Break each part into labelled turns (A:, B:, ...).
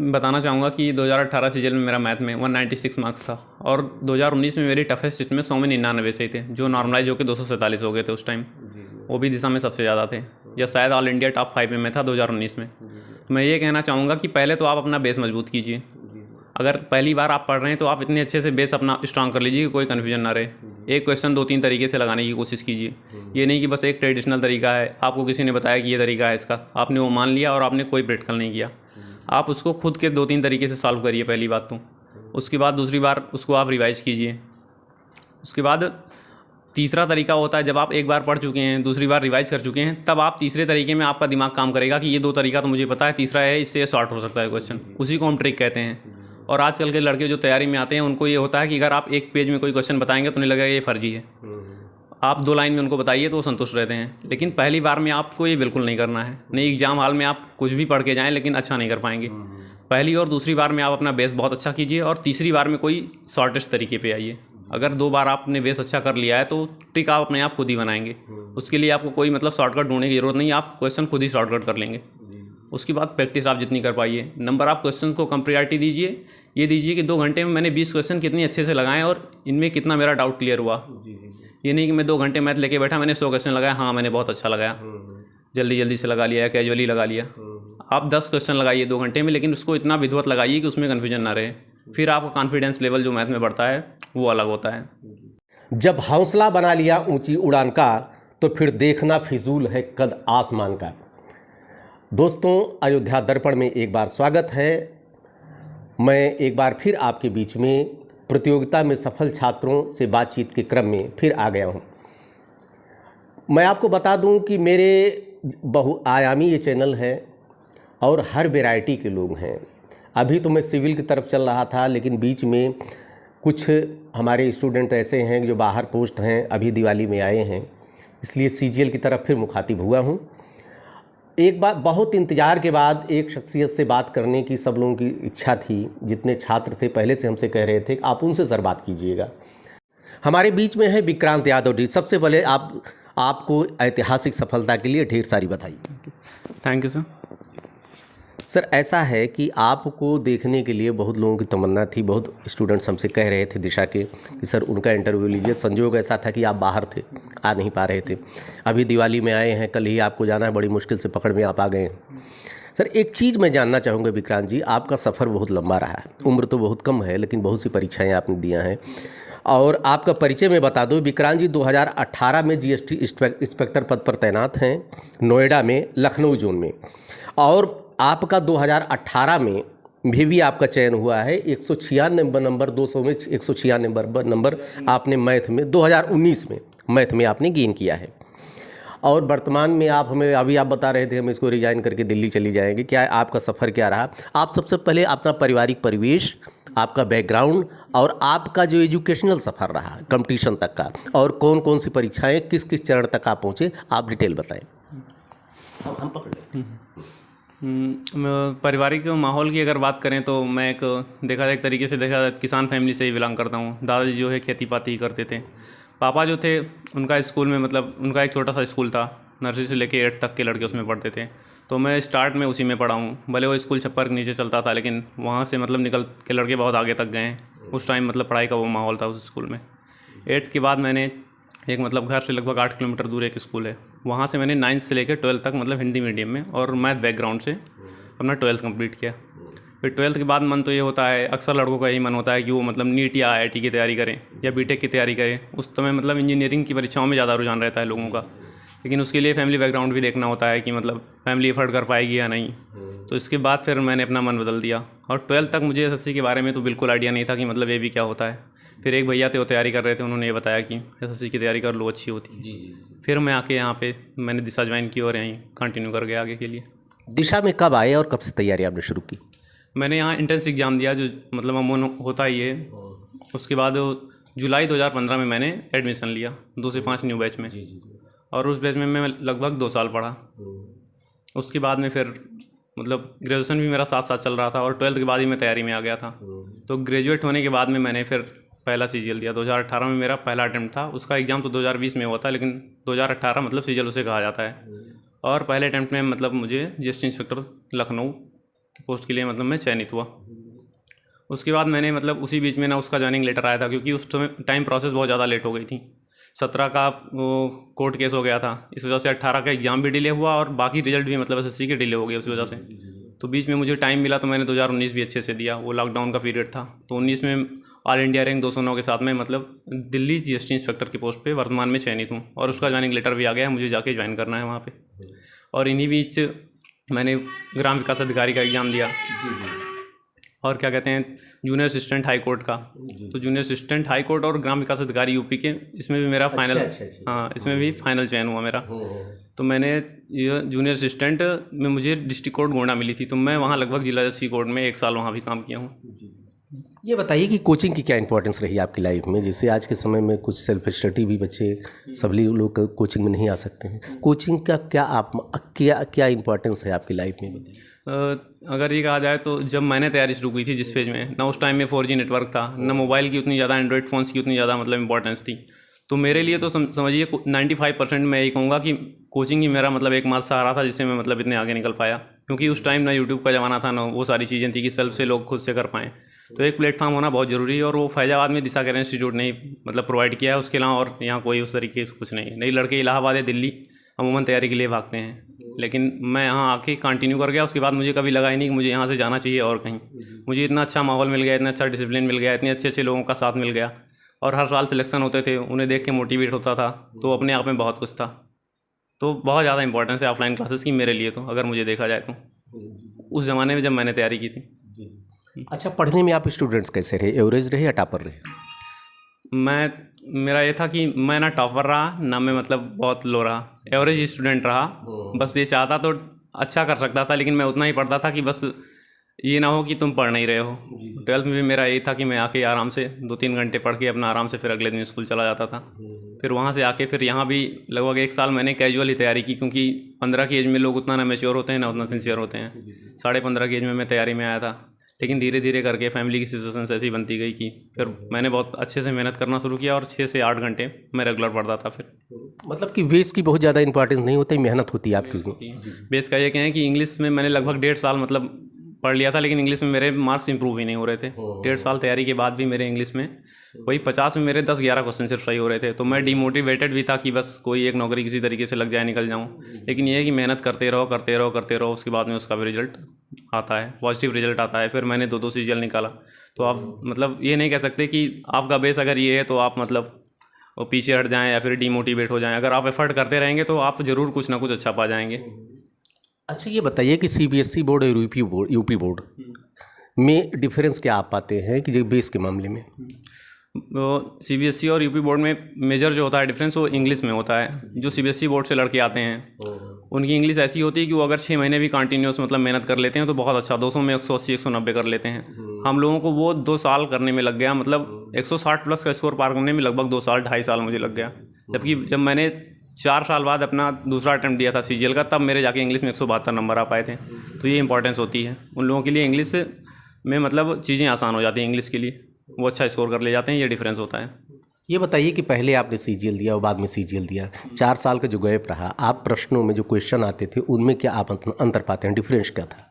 A: बताना चाहूँगा कि 2018 सीजन में मेरा मैथ में 196 मार्क्स था और 2019 में मेरी टफेस्ट टेस्ट में 100 में 99 से ही थे, जो नॉर्मलाइज होकर 247 हो गए थे उस टाइम। वो भी दिशा में सबसे ज़्यादा थे, या शायद ऑल इंडिया टॉप 5 में मैं था 2019 में। तो मैं ये कहना चाहूँगा कि पहले तो आप अपना बेस मजबूत कीजिए। अगर पहली बार आप पढ़ रहे हैं तो आप इतने अच्छे से बेस अपना स्ट्रांग कर लीजिए कि कोई कन्फ्यूजन ना रहे। एक क्वेश्चन 2-3 तरीके से लगाने की कोशिश कीजिए। ये नहीं कि बस एक ट्रेडिशनल तरीका है, आपको किसी ने बताया कि ये तरीका है इसका, आपने वो मान लिया और आपने कोई प्रैक्टिकल नहीं किया। आप उसको खुद के 2-3 तरीके से सॉल्व करिए पहली बात तो। उसके बाद दूसरी बार उसको आप रिवाइज कीजिए। उसके बाद तीसरा तरीका होता है, जब आप एक बार पढ़ चुके हैं, दूसरी बार रिवाइज कर चुके हैं, तब आप तीसरे तरीके में आपका दिमाग काम करेगा कि ये 2 तरीका तो मुझे पता है, तीसरा है इससे शॉर्ट हो सकता है क्वेश्चन। उसी को हम ट्रिक कहते हैं। और आजकल के लड़के जो तैयारी में आते हैं उनको ये होता है कि अगर आप एक पेज में कोई क्वेश्चन बताएंगे तो उन्हें लगेगा ये फर्जी है। आप 2 लाइन में उनको बताइए तो वो संतुष्ट रहते हैं। लेकिन पहली बार में आपको ये बिल्कुल नहीं करना है। नहीं, एग्जाम हॉल में आप कुछ भी पढ़ के जाएँ लेकिन अच्छा नहीं कर पाएंगे। पहली और दूसरी बार में आप अपना बेस बहुत अच्छा कीजिए और तीसरी बार में कोई शॉर्टेस्ट तरीके पे आइए। अगर 2 बार आपने बेस अच्छा कर लिया है तो ट्रिक आप अपने आप खुद ही बनाएंगे। उसके लिए आपको कोई मतलब शॉर्टकट ढूंढने की ज़रूरत नहीं, आप क्वेश्चन खुद ही शॉर्टकट कर लेंगे। उसके बाद प्रैक्टिस आप जितनी कर पाइए। नंबर आप क्वेश्चन को कम प्रायोरिटी दीजिए। ये दीजिए कि 2 घंटे में मैंने 20 क्वेश्चन कितनी अच्छे से लगाएं और इनमें कितना मेरा डाउट क्लियर हुआ। ये नहीं कि मैं 2 घंटे मैथ लेके बैठा, मैंने 100 क्वेश्चन लगाया, हाँ मैंने बहुत अच्छा लगाया, जल्दी जल्दी से लगा लिया या कैजुअली लगा लिया। आप 10 क्वेश्चन लगाइए 2 घंटे में, लेकिन उसको इतना विधिवत लगाइए कि उसमें कन्फ्यूजन ना रहे। फिर आपका कॉन्फिडेंस लेवल जो मैथ में बढ़ता है वो अलग होता है।
B: जब हौसला बना लिया ऊंची उड़ान का, तो फिर देखना फिजूल है कद आसमान का। दोस्तों, अयोध्या दर्पण में एक बार स्वागत है। मैं एक बार फिर आपके बीच में प्रतियोगिता में सफल छात्रों से बातचीत के क्रम में फिर आ गया हूं। मैं आपको बता दूं कि मेरे बहुआयामी ये चैनल है और हर वैरायटी के लोग हैं। अभी तो मैं सिविल की तरफ चल रहा था, लेकिन बीच में कुछ हमारे स्टूडेंट ऐसे हैं जो बाहर पोस्ट हैं, अभी दिवाली में आए हैं, इसलिए सीजीएल की तरफ फिर मुखातिब हुआ हूं। एक बार बहुत इंतज़ार के बाद एक शख्सियत से बात करने की सब लोगों की इच्छा थी। जितने छात्र थे पहले से हमसे कह रहे थे कि आप उनसे सर बात कीजिएगा। हमारे बीच में है विक्रांत यादव जी। सबसे पहले आपको ऐतिहासिक सफलता के लिए ढेर सारी बधाई।
A: Thank you sir.
B: सर, ऐसा है कि आपको देखने के लिए बहुत लोगों की तमन्ना थी, बहुत स्टूडेंट्स हमसे कह रहे थे दिशा के कि सर उनका इंटरव्यू लीजिए। संजोग ऐसा था कि आप बाहर थे, आ नहीं पा रहे थे। अभी दिवाली में आए हैं, कल ही आपको जाना है, बड़ी मुश्किल से पकड़ में आप आ गए हैं। सर, एक चीज़ मैं जानना चाहूँगा विक्रांत जी, आपका सफ़र बहुत लंबा रहा है। उम्र तो बहुत कम है, लेकिन बहुत सी परीक्षाएँ आपने दिया हैं। और आपका परिचय मैं बता दूं, विक्रांत जी 2018 में जीएसटी इंस्पेक्टर पद पर तैनात हैं नोएडा में, लखनऊ जोन में। और आपका 2018 में भी आपका चयन हुआ है। 196 नंबर, 200 में 196 नंबर आपने मैथ में 2019 में मैथ में आपने गेन किया है। और वर्तमान में आप हमें अभी आप बता रहे थे हम इसको रिजाइन करके दिल्ली चली जाएंगे। क्या आपका सफ़र क्या रहा? आप सबसे पहले अपना पारिवारिक परिवेश, आपका बैकग्राउंड और आपका जो एजुकेशनल सफ़र रहा कंपटीशन तक का, और कौन कौन सी परीक्षाएं किस किस चरण तक आप पहुँचे, आप डिटेल बताएं। हम पकड़ लें।
A: पारिवारिक माहौल की अगर बात करें तो मैं देखा जाए एक तरीके से देखा जाए किसान फैमिली से ही बिलोंग करता हूँ। दादाजी जो है खेती पाती करते थे। पापा जो थे उनका स्कूल में मतलब उनका एक छोटा सा स्कूल था, नर्सरी से लेके 8 तक के लड़के उसमें पढ़ते थे। तो मैं स्टार्ट में उसी में पढ़ा हूँ। भले वो स्कूल छप्पर के नीचे चलता था, लेकिन वहाँ से मतलब निकल के लड़के बहुत आगे तक गए। उस टाइम मतलब पढ़ाई का वो माहौल था उस स्कूल में। 8th के बाद मैंने एक मतलब घर से लगभग 8 किलोमीटर दूर एक स्कूल है, वहाँ से मैंने 9th से लेकर 12th तक मतलब हिंदी मीडियम में और मैथ बैकग्राउंड से अपना 12th कंप्लीट किया। फिर 12th के बाद मन तो ये होता है, अक्सर लड़कों का यही मन होता है कि वो मतलब नीट या IIT की तैयारी करें या बीटेक की तैयारी करें। उस समय मतलब इंजीनियरिंग की परीक्षाओं में ज़्यादा रुझान रहता है लोगों का, लेकिन उसके लिए फैमिली बैकग्राउंड भी देखना होता है कि मतलब फैमिली एफर्ट कर पाएगी या नहीं। तो इसके बाद फिर मैंने अपना मन बदल दिया और 12th तक मुझे SSC के बारे में तो बिल्कुल आइडिया नहीं था कि मतलब ये भी क्या होता है। फिर एक भैया थे वो तैयारी कर रहे थे, उन्होंने ये बताया कि SSC की तैयारी कर लो, अच्छी होती है। फिर मैं आके यहाँ पे मैंने दिशा ज्वाइन की और यहीं कंटिन्यू कर गया आगे के लिए।
B: दिशा में कब आए और कब से तैयारी आपने शुरू की?
A: मैंने यहाँ एंट्रेंस एग्ज़ाम दिया जो मतलब अमूमन होता ही है। उसके बाद जुलाई 2015 में मैंने एडमिशन लिया 2 से 5 न्यू बैच में, और उस बैच में मैं लगभग 2 साल पढ़ा। उसके बाद में फिर मतलब ग्रेजुएशन भी मेरा साथ साथ चल रहा था और 12th के बाद ही मैं तैयारी में आ गया था। तो ग्रेजुएट होने के बाद में मैंने फिर पहला सीजीएल दिया। 2018 में मेरा पहला अटैम्प्ट था। उसका एग्ज़ाम तो 2020 में हुआ था, लेकिन 2018 मतलब सीजीएल उसे कहा जाता है। और पहले अटैम्प्ट में मतलब मुझे जीएसटी इंस्पेक्टर लखनऊ की पोस्ट के लिए मतलब मैं चयनित हुआ। उसके बाद मैंने मतलब उसी बीच में ना उसका ज्वाइनिंग लेटर आया था, क्योंकि उस टाइम प्रोसेस बहुत ज़्यादा लेट हो गई थी। 17 का वो कोर्ट केस हो गया था, इस वजह से 18 का एग्ज़ाम भी डिले हुआ और बाकी रिजल्ट भी मतलब एसएससी के डिले हो गए उस वजह से। तो बीच में मुझे टाइम मिला तो मैंने 2019 भी अच्छे से दिया, वो लॉकडाउन का पीरियड था। तो 19 में ऑल इंडिया रैंक 209 के साथ में मतलब दिल्ली जीएसटी इंस्पेक्टर की पोस्ट पे वर्तमान में चयनित हूँ, और उसका ज्वाइनिंग लेटर भी आ गया है, मुझे जाके ज्वाइन करना है वहाँ पे। और इन्हीं बीच मैंने ग्राम विकास अधिकारी का एग्ज़ाम दिया, और क्या कहते हैं जूनियर असिस्टेंट हाई कोर्ट का। तो जूनियर असिस्टेंट हाई कोर्ट और ग्राम विकास अधिकारी यूपी के, इसमें भी मेरा फाइनल, हाँ इसमें भी फाइनल चयन हुआ मेरा। तो मैंने ये जूनियर असिस्टेंट में मुझे डिस्ट्रिक्ट कोर्ट गोंडा मिली थी, तो मैं वहाँ लगभग जिला जज कोर्ट में 1 साल वहाँ भी काम किया हूँ।
B: ये बताइए कि कोचिंग की क्या इंपॉर्टेंस रही आपकी लाइफ में? जैसे आज के समय में कुछ सेल्फ स्टडी भी बच्चे सभी लोग कोचिंग में नहीं आ सकते हैं, कोचिंग का क्या इंपॉर्टेंस है आपकी लाइफ में, बताइए।
A: अगर ये कहा जाए तो जब मैंने तैयारी शुरू की थी जिस फेज में, ना उस टाइम में 4G नेटवर्क था, ना मोबाइल की उतनी ज़्यादा, एंड्रॉयड फ़ोन्स की उतनी ज़्यादा मतलब इंपॉर्टेंस थी। तो मेरे लिए तो समझिए 95% मैं यही कहूँगा कि कोचिंग ही मेरा मतलब एकमात्र सहारा था, जिससे मैं मतलब इतने आगे निकल पाया। क्योंकि उस टाइम ना यूट्यूब का ज़माना था, ना वो सारी चीज़ें थी कि सेल्फ से लोग खुद से कर पाएँ। तो एक प्लेटफॉर्म होना बहुत ज़रूरी है, और वो फैजाबाद में दिशा करियर इंस्टीट्यूट ने मतलब प्रोवाइड किया है। उसके अलावा और यहाँ कोई उस तरीके से कुछ नहीं है। नई लड़के इलाहाबाद या दिल्ली अमूमन तैयारी के लिए भागते हैं, लेकिन मैं यहाँ आके कंटिन्यू कर गया। उसके बाद मुझे कभी लगा ही नहीं कि मुझे यहाँ से जाना चाहिए और कहीं। मुझे इतना अच्छा माहौल मिल गया, इतना अच्छा डिसिप्लिन मिल गया, इतने अच्छे अच्छे लोगों का साथ मिल गया, और हर साल सिलेक्शन होते थे, उन्हें देख के मोटिवेट होता था। तो अपने आप में बहुत कुछ था। तो बहुत ज़्यादा इंपॉर्टेंस है ऑफलाइन क्लासेस की मेरे लिए, तो अगर मुझे देखा जाए तो उस ज़माने में जब मैंने तैयारी की थी।
B: अच्छा, पढ़ने में आप स्टूडेंट्स कैसे रहे? एवरेज रहे या टॉपर रहे?
A: मेरा ये था कि मैं ना टॉपर रहा, ना मैं मतलब बहुत लो रहा, एवरेज स्टूडेंट रहा। बस ये चाहता तो अच्छा कर सकता था, लेकिन मैं उतना ही पढ़ता था कि बस ये ना हो कि तुम पढ़ नहीं रहे हो। 12th में भी मेरा ये था कि मैं आके आराम से 2-3 घंटे पढ़ के अपना आराम से फिर अगले दिन स्कूल चला जाता था। फिर वहाँ से आके फिर यहाँ भी लगभग 1 साल मैंने कैजुअल ही तैयारी की, क्योंकि 15 की एज में लोग उतना ना मैच्योर होते हैं, ना उतना सिंसियर होते हैं। 15.5 की एज में मैं तैयारी में आया था, लेकिन धीरे धीरे करके फैमिली की सिचुएशन ऐसी बनती गई कि फिर मैंने बहुत अच्छे से मेहनत करना शुरू किया, और 6 से 8 घंटे मैं रेगुलर पढ़ता था। फिर
B: मतलब कि बेस की बहुत ज़्यादा इंपॉर्टेंस नहीं होती, मेहनत होती है आपकी उसमें।
A: बेस का ये कहें कि इंग्लिश में मैंने लगभग 1.5 साल मतलब पढ़ लिया था, लेकिन इंग्लिश में मेरे मार्क्स इंप्रूव ही नहीं हो रहे थे। 1.5 साल तैयारी के बाद भी मेरे इंग्लिश में वही 50 में मेरे 10-11 क्वेश्चन सिर्फ सही हो रहे थे। तो मैं डिमोटिवेटेड भी था कि बस कोई एक नौकरी किसी तरीके से लग जाए, निकल जाऊँ। लेकिन ये है कि मेहनत करते रहो करते रहो करते रहो, उसके बाद में उसका भी रिजल्ट आता है, पॉजिटिव रिजल्ट आता है। फिर मैंने 2 सीजीएल निकाला। तो आप मतलब ये नहीं कह सकते कि आपका बेस अगर ये है तो आप मतलब वो पीछे हट जाएँ या फिर डिमोटिवेट हो जाएँ। अगर आप एफर्ट करते रहेंगे तो आप ज़रूर कुछ ना कुछ अच्छा पा जाएंगे।
B: अच्छा, ये बताइए कि सीबीएसई बोर्ड और यूपी बोर्ड में डिफरेंस क्या आप पाते हैं कि जो बेस के मामले में?
A: सीबीएसई और यूपी बोर्ड में मेजर जो होता है डिफरेंस वो इंग्लिश में होता है। जो सीबीएसई बोर्ड से लड़के आते हैं उनकी इंग्लिश ऐसी होती है कि वो अगर 6 महीने भी कंटिन्यूस मतलब मेहनत कर लेते हैं तो बहुत अच्छा 200 में 180-190 कर लेते हैं। हम लोगों को वो 2 साल करने में लग गया, मतलब 160 प्लस का स्कोर पार करने में लगभग 2 साल 2.5 साल मुझे लग गया। जबकि जब मैंने 4 साल बाद अपना दूसरा अटैम्प्ट दिया था सीजीएल का, तब मेरे जाके इंग्लिश में 172 नंबर आ पाए थे। तो ये इंपॉर्टेंस होती है उन लोगों के लिए, इंग्लिश में मतलब चीज़ें आसान हो जाती हैं इंग्लिश के लिए, वो अच्छा स्कोर कर ले जाते हैं। ये डिफरेंस होता है।
B: ये बताइए कि पहले आपने सीजीएल दिया और बाद में सीजीएल दिया, 4 साल का जो गैप रहा, आप प्रश्नों में जो क्वेश्चन आते थे उनमें क्या आप अंतर पाते हैं? डिफरेंस क्या था?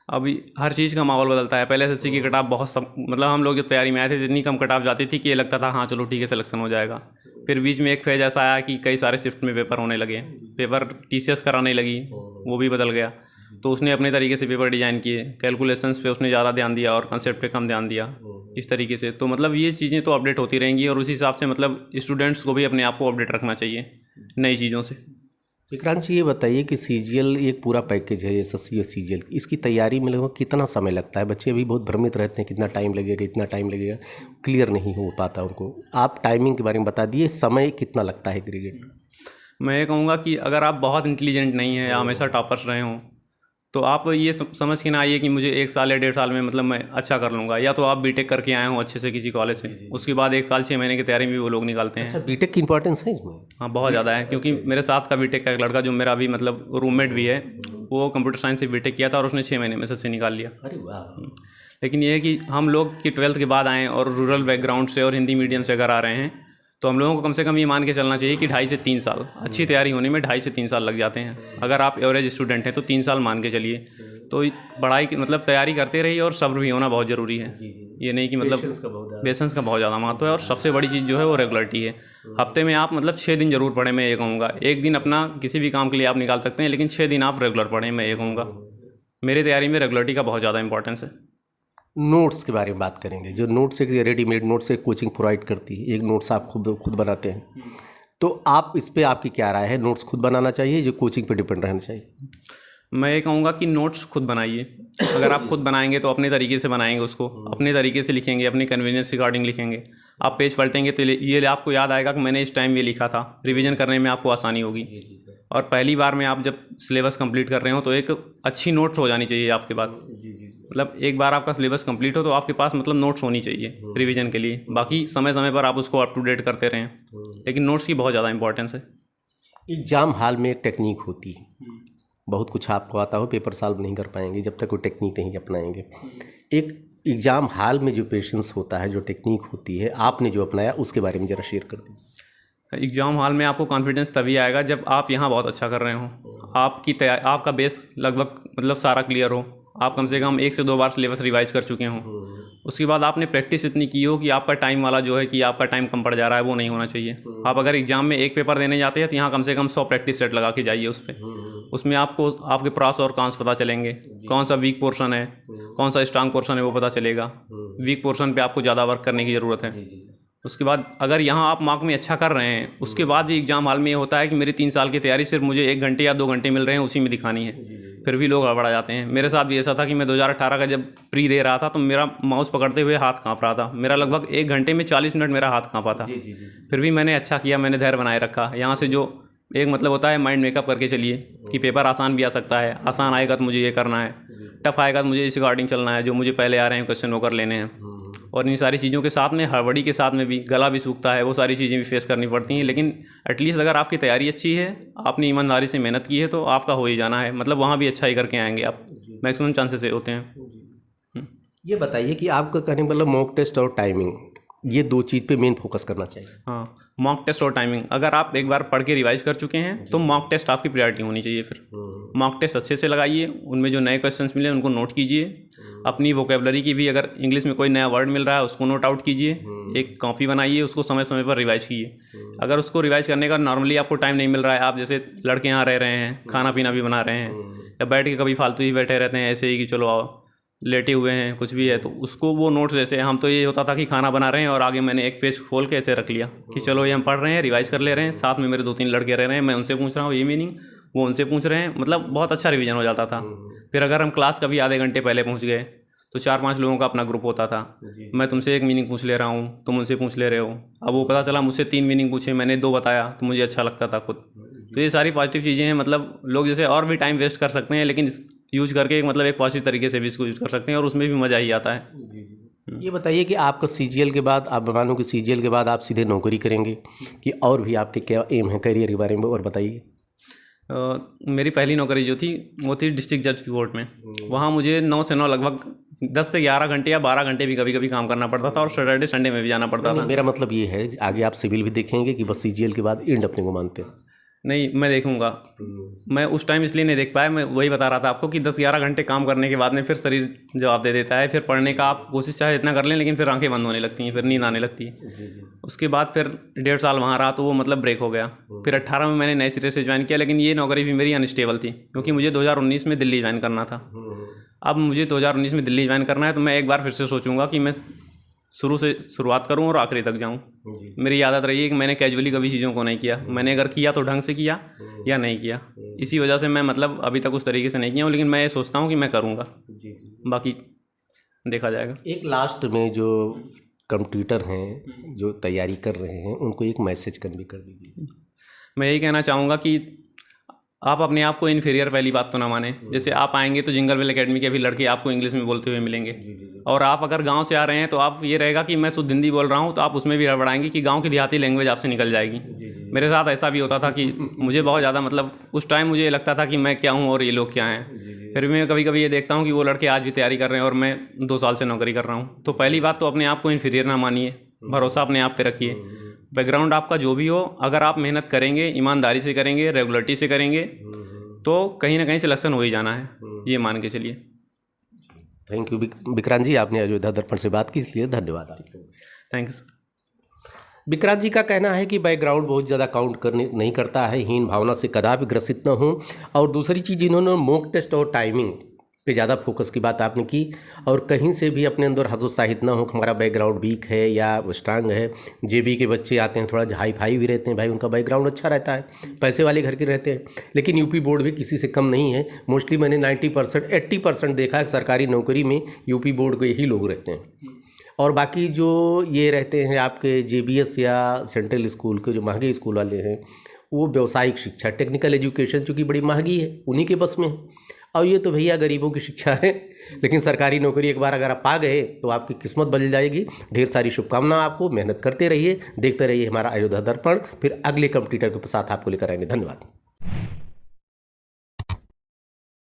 A: अभी हर चीज़ का माहौल बदलता है। पहले एसएससी की कटाप बहुत मतलब हम लोग जब तैयारी में आए थे इतनी कम कटाप जाती थी कि ये लगता था हाँ चलो ठीक है सिलेक्शन हो जाएगा। फिर बीच में एक फेज ऐसा आया कि कई सारे शिफ्ट में पेपर होने लगे, पेपर टीसीएस कराने लगी, वो भी बदल गया। तो उसने अपने तरीके से पेपर डिज़ाइन किए, कैलकुलेशंस पे उसने ज़्यादा ध्यान दिया और कंसेप्ट पे कम ध्यान दिया, इस तरीके से। तो मतलब ये चीज़ें तो अपडेट होती रहेंगी, और उसी हिसाब से मतलब स्टूडेंट्स को भी अपने आप को अपडेट रखना चाहिए नई चीज़ों से।
B: विक्रांत जी, ये बताइए कि सीजीएल एक पूरा पैकेज है, एसएससी और सीजीएल, इसकी तैयारी में लगभग कितना समय लगता है? बच्चे अभी बहुत भ्रमित रहते हैं, कितना टाइम लगेगा, इतना टाइम लगेगा, क्लियर नहीं हो पाता उनको। आप टाइमिंग के बारे में बता दिए, समय कितना लगता है एग्रीगेट?
A: मैं ये कहूँगा कि अगर आप बहुत इंटेलिजेंट नहीं हैं या हमेशा टॉपर्स रहे हों तो आप ये समझ के ना आइए कि मुझे 1 साल या 1.5 साल में मतलब मैं अच्छा कर लूँगा। या तो आप बीटेक करके आए हों अच्छे से किसी कॉलेज से, उसके बाद 1 साल 6 महीने की तैयारी में भी वो लोग निकालते हैं।
B: अच्छा, बीटेक की इंपॉर्टेंस है इसमें?
A: हाँ, बहुत ज़्यादा है, क्योंकि मेरे साथ का बीटेक का एक लड़का जो मेरा भी मतलब रूममेट भी है, वो कंप्यूटर साइंस से बीटेक किया था और उसने 6 महीने में से निकाल लिया।
B: अरे वाह।
A: लेकिन ये है कि हम लोग की 12th के बाद आएँ और रूरल बैकग्राउंड से और हिंदी मीडियम से अगर आ रहे हैं तो हम लोगों को कम से कम ये मान के चलना चाहिए कि 2.5 से 3 साल अच्छी तैयारी होने में 2.5 से 3 साल लग जाते हैं। अगर आप एवरेज स्टूडेंट हैं तो 3 साल मान के चलिए। तो पढ़ाई की मतलब तैयारी करते रहिए और सब्र भी होना बहुत ज़रूरी है। ये नहीं कि मतलब पेशेंस का बहुत ज़्यादा महत्व है। और सबसे बड़ी चीज़ जो है वो रेगुलरिटी है। हफ्ते में आप मतलब 6 दिन ज़रूर पढ़ें, मैं ये कहूँगा। एक दिन अपना किसी भी काम के लिए आप निकाल सकते हैं, लेकिन 6 दिन आप रेगुलर पढ़ें, मैं ये कहूँगा। मेरी तैयारी में रेगुलरिटी का बहुत ज़्यादा इंपॉर्टेंस है।
B: नोट्स के बारे में बात करेंगे। जो नोट्स एक रेडीमेड नोट्स एक कोचिंग प्रोवाइड करती है, एक नोट्स आप खुद बनाते हैं, तो आप इस पे आपकी क्या राय है? नोट्स खुद बनाना चाहिए, जो कोचिंग पे डिपेंड रहना चाहिए?
A: मैं ये कहूँगा कि नोट्स खुद बनाइए। अगर आप खुद बनाएंगे तो अपने तरीके से बनाएंगे, उसको अपने तरीके से लिखेंगे, अपनी कन्वीनियंस रिगार्डिंग लिखेंगे। आप पेज पलटेंगे तो ये आपको याद आएगा कि मैंने इस टाइम ये लिखा था। रिवीजन करने में आपको आसानी होगी। और पहली बार में आप जब सिलेबस कंप्लीट कर रहे हो तो एक अच्छी नोट्स हो जानी चाहिए आपके पास। मतलब एक बार आपका सिलेबस कंप्लीट हो तो आपके पास मतलब नोट्स होनी चाहिए रिवीजन के लिए। बाकी समय समय पर आप उसको अप टू डेट करते रहें, लेकिन नोट्स की बहुत ज़्यादा इंपॉर्टेंस है।
B: एग्ज़ाम हाल में एक टेक्निक होती है, बहुत कुछ आपको आता हो, पेपर सॉल्व नहीं कर पाएंगे जब तक वो टेक्निक नहीं अपनाएंगे। एक एग्ज़ाम हाल में जो पेशेंस होता है, जो टेक्निक होती है, आपने जो अपनाया उसके बारे में ज़रा शेयर कर दीजिए।
A: एग्ज़ाम हॉल में आपको कॉन्फिडेंस तभी आएगा जब आप यहाँ बहुत अच्छा कर रहे हो, आपका बेस लगभग मतलब सारा क्लियर हो, आप कम से कम 1 से 2 बार सिलेबस रिवाइज कर चुके हों। उसके बाद आपने प्रैक्टिस इतनी की हो कि आपका टाइम वाला जो है कि आपका टाइम कम पड़ जा रहा है, वो नहीं होना चाहिए। आप अगर एग्जाम में एक पेपर देने जाते हैं तो यहाँ कम से कम 100 प्रैक्टिस सेट लगा के जाइए उस पर। उसमें आपको आपके प्रॉस और कॉन्स पता चलेंगे, कौन सा वीक पोर्शन है, कौन सा स्ट्रांग पोर्शन है, वो पता चलेगा। वीक पोर्शन पर आपको ज़्यादा वर्क करने की ज़रूरत है। उसके बाद अगर यहाँ आप मार्क में अच्छा कर रहे हैं, उसके बाद भी एग्जाम हॉल में ये होता है कि मेरी 3 साल की तैयारी सिर्फ मुझे 1 घंटे या 2 घंटे मिल रहे हैं, उसी में दिखानी है, फिर भी लोग गड़बड़ा जाते हैं। मेरे साथ भी ऐसा था कि मैं 2018 का जब प्री दे रहा था तो मेरा माउस पकड़ते हुए हाथ काँप रहा था। मेरा लगभग 1 घंटे में 40 मिनट मेरा हाथ काँपा था। फिर भी मैंने अच्छा किया, मैंने धैर्य बनाए रखा। यहाँ से जो एक मतलब होता है माइंड मेकअप करके चलिए कि पेपर आसान भी आ सकता है, आसान आएगा तो मुझे ये करना है, टफ आएगा तो मुझे इस अकॉर्डिंग चलना है, जो मुझे पहले आ रहे हैं क्वेश्चन वो कर लेने हैं। और इन सारी चीज़ों के साथ में हड़बड़ी के साथ में भी गला भी सूखता है, वो सारी चीज़ें भी फेस करनी पड़ती हैं। लेकिन एटलीस्ट अगर आपकी तैयारी अच्छी है, आपने ईमानदारी से मेहनत की है, तो आपका हो ही जाना है। मतलब वहाँ भी अच्छा ही करके आएंगे आप, मैक्सिमम चांसेस होते हैं।
B: ये बताइए कि आपका कहने मतलब मॉक टेस्ट और टाइमिंग, ये 2 चीज़ पे मेन फोकस करना चाहिए।
A: हाँ, मॉक टेस्ट और टाइमिंग। अगर आप एक बार पढ़ के रिवाइज कर चुके हैं तो मॉक टेस्ट आपकी प्रायोरिटी होनी चाहिए। फिर मॉक टेस्ट अच्छे से लगाइए, उनमें जो नए क्वेश्चंस मिले उनको नोट कीजिए। अपनी वोकेबलरी की भी, अगर इंग्लिश में कोई नया वर्ड मिल रहा है उसको नोट आउट कीजिए, एक कॉपी बनाइए, उसको समय समय पर रिवाइज कीजिए। अगर उसको रिवाइज करने का नॉर्मली आपको टाइम नहीं मिल रहा है, आप जैसे लड़के यहाँ रह रहे हैं, खाना पीना भी बना रहे हैं, या बैठ के कभी फालतू ही बैठे रहते हैं ऐसे ही कि चलो आओ, लेटे हुए हैं, कुछ भी है, तो उसको वो नोट्स जैसे हम तो ये होता था कि खाना बना रहे हैं और आगे मैंने एक पेज खोल के ऐसे रख लिया कि चलो ये हम पढ़ रहे हैं, रिवाइज कर ले रहे हैं, साथ में मेरे 2-3 लड़के रह रहे हैं, मैं उनसे पूछ रहा हूँ ये मीनिंग, वो उनसे पूछ रहे हैं। मतलब बहुत अच्छा रिवीजन हो जाता था। फिर अगर हम क्लास कभी आधे घंटे पहले पहुँच गए तो 4-5 लोगों का अपना ग्रुप होता था। मैं तुमसे 1 मीनिंग पूछ ले रहा हूँ, तुम उनसे पूछ ले रहे हो। अब वो पता चला मुझसे 3 मीनिंग पूछे, मैंने 2 बताया तो मुझे अच्छा लगता था खुद। तो ये सारी पॉजिटिव चीज़ें हैं। मतलब लोग जैसे और भी टाइम वेस्ट कर सकते हैं, लेकिन यूज करके मतलब एक पॉजिटिव तरीके से भी इसको यूज कर सकते हैं और उसमें भी मज़ा ही आता है।
B: ये बताइए कि आपका सीजीएल के बाद, आप मानो कि सीजीएल के बाद आप सीधे नौकरी करेंगे कि और भी आपके क्या एम है करियर के बारे में, और बताइए।
A: मेरी पहली नौकरी जो थी वो थी डिस्ट्रिक्ट जज की कोर्ट में। वहाँ मुझे 9 से 9 लगभग 10 से 11 घंटे या 12 घंटे भी कभी कभी काम करना पड़ता था, और सैटरडे संडे में भी जाना पड़ता था।
B: मेरा मतलब ये है आगे आप सिविल भी देखेंगे कि बस सीजीएल के बाद एंड अपने को मानते हैं?
A: नहीं, मैं देखूंगा। मैं उस टाइम इसलिए नहीं देख पाया, मैं वही बता रहा था आपको कि 10-11 घंटे काम करने के बाद में फिर शरीर जवाब दे देता है। फिर पढ़ने का आप कोशिश चाहे इतना कर लें, लेकिन फिर आंखें बंद होने लगती हैं, फिर नींद आने लगती है। उसके बाद फिर 1.5 साल वहाँ रहा तो वो मतलब ब्रेक हो गया। फिर 18 में मैंने नए सिरे से ज्वाइन किया, लेकिन ये नौकरी भी मेरी अनस्टेबल थी क्योंकि मुझे 2019 में दिल्ली ज्वाइन करना था। अब मुझे 2019 में दिल्ली ज्वाइन करना है तो मैं एक बार फिर से सोचूंगा कि मैं शुरू से शुरुआत करूं और आखिरी तक जाऊं। मेरी आदत रही है कि मैंने कैजुअली कभी चीज़ों को नहीं किया। मैंने अगर किया तो ढंग से किया या नहीं किया। इसी वजह से मैं मतलब अभी तक उस तरीके से नहीं किया हूं, लेकिन मैं ये सोचता हूं कि मैं करूंगा। बाकी देखा जाएगा।
B: एक लास्ट में जो कंप्यूटर हैं जो तैयारी कर रहे हैं उनको एक मैसेज कन्वे कर दीजिए।
A: मैं यही कहना चाहूँगा कि आप अपने आप को इन्फीरियर पहली बात तो ना माने। जैसे आप आएंगे तो जिंगल बेल एकेडमी के भी लड़के आपको इंग्लिश में बोलते हुए मिलेंगे, और आप अगर गांव से आ रहे हैं तो आप ये रहेगा कि मैं शुद्ध हिंदी बोल रहा हूं, तो आप उसमें भी हड़बड़ाएंगे कि गांव की देहाती लैंग्वेज आपसे निकल जाएगी। मेरे साथ ऐसा भी होता था कि मुझे बहुत ज़्यादा मतलब उस टाइम मुझे लगता था कि मैं क्या हूँ और ये लोग क्या हैं। फिर भी मैं कभी कभी ये देखता हूँ कि वो लड़के आज भी तैयारी कर रहे हैं और मैं 2 साल से नौकरी कर रहा हूँ। तो पहली बात तो अपने आप को इन्फीरियर ना मानिए, भरोसा अपने आप पे रखिए। बैकग्राउंड आपका जो भी हो, अगर आप मेहनत करेंगे, ईमानदारी से करेंगे, रेगुलरिटी से करेंगे, तो कहीं ना कहीं सिलेक्शन हो ही जाना है। ये मान के चलिए।
B: थैंक यू विक्रांत जी, आपने अयोध्या दर्पण से बात की, इसलिए धन्यवाद आपको।
A: Thank you.
B: विक्रांत जी का कहना है कि बैकग्राउंड बहुत ज़्यादा काउंट करने नहीं करता है, हीन भावना से कदापि ग्रसित न हो। और दूसरी चीज़, इन्होंने मॉक टेस्ट और टाइमिंग पे ज़्यादा फोकस की बात आपने की, और कहीं से भी अपने अंदर हतोत्साहित न हो कि हमारा बैकग्राउंड वीक है या स्ट्रांग है। जेबी के बच्चे आते हैं, थोड़ा हाई फाई भी रहते हैं, भाई उनका बैकग्राउंड अच्छा रहता है, पैसे वाले घर के रहते हैं, लेकिन यूपी बोर्ड भी किसी से कम नहीं है। मोस्टली मैंने 90% 80% देखा है सरकारी नौकरी में यूपी बोर्ड के ही लोग रहते हैं। और बाकी जो ये रहते हैं आपके जेबीएस या सेंट्रल स्कूल के जो महंगे स्कूल वाले हैं, वो व्यावसायिक शिक्षा, टेक्निकल एजुकेशन चूँकि बड़ी महंगी है, उन्हीं के बस में है। और ये तो भैया गरीबों की शिक्षा है, लेकिन सरकारी नौकरी एक बार अगर आप पा गए तो आपकी किस्मत बदल जाएगी। ढेर सारी शुभकामनाएं आपको, मेहनत करते रहिए, देखते रहिए हमारा अयोध्या दर्पण। फिर अगले कंपटीटर के साथ आपको लेकर आएंगे। धन्यवाद।